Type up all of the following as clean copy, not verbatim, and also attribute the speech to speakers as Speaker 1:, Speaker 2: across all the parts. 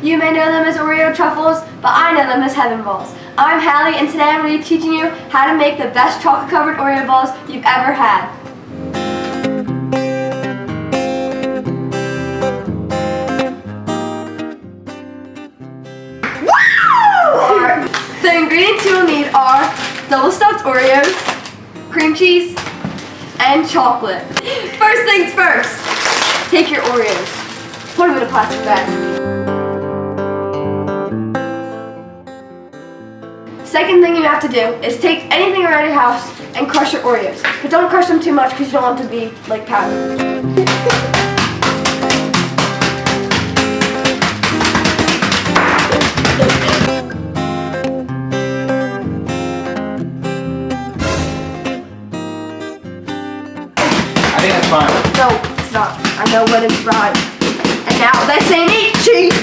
Speaker 1: You may know them as Oreo Truffles, but I know them as Heaven Balls. I'm Hallie, and today I'm going to be teaching you how to make the best chocolate-covered Oreo balls you've ever had. Woo! The ingredients you will need are double-stuffed Oreos, cream cheese, and chocolate. First things first, take your Oreos, put them in a plastic bag. Second thing you have to do is take anything around your house and crush your Oreos. But don't crush them too much because you don't want them to be like powder.
Speaker 2: I think that's fine.
Speaker 1: No, it's not. I know when it's right. And now this ain't eat cheese.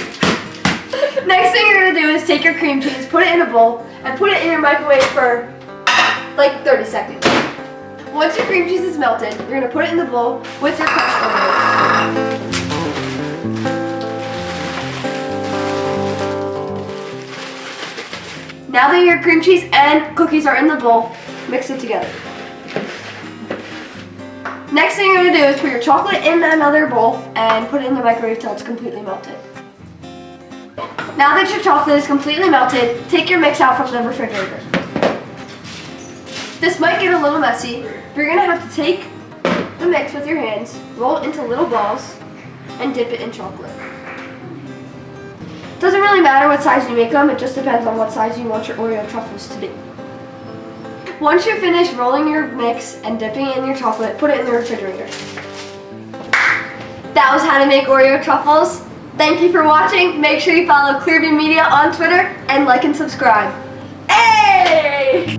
Speaker 1: Next thing you're gonna do is take your cream cheese, put it in a bowl, and put it in your microwave for like 30 seconds. Once your cream cheese is melted, you're gonna put it in the bowl with your crushed Oreos. Now that your cream cheese and cookies are in the bowl, mix it together. Next thing you're gonna do is put your chocolate in another bowl and put it in the microwave till it's completely melted. Now that your chocolate is completely melted, take your mix out from the refrigerator. This might get a little messy, but you're gonna have to take the mix with your hands, roll it into little balls, and dip it in chocolate. It doesn't really matter what size you make them, it just depends on what size you want your Oreo Truffles to be. Once you're finished rolling your mix and dipping it in your chocolate, put it in the refrigerator. That was how to make Oreo Truffles. Thank you for watching. Make sure you follow Clearview Media on Twitter and like and subscribe. Hey!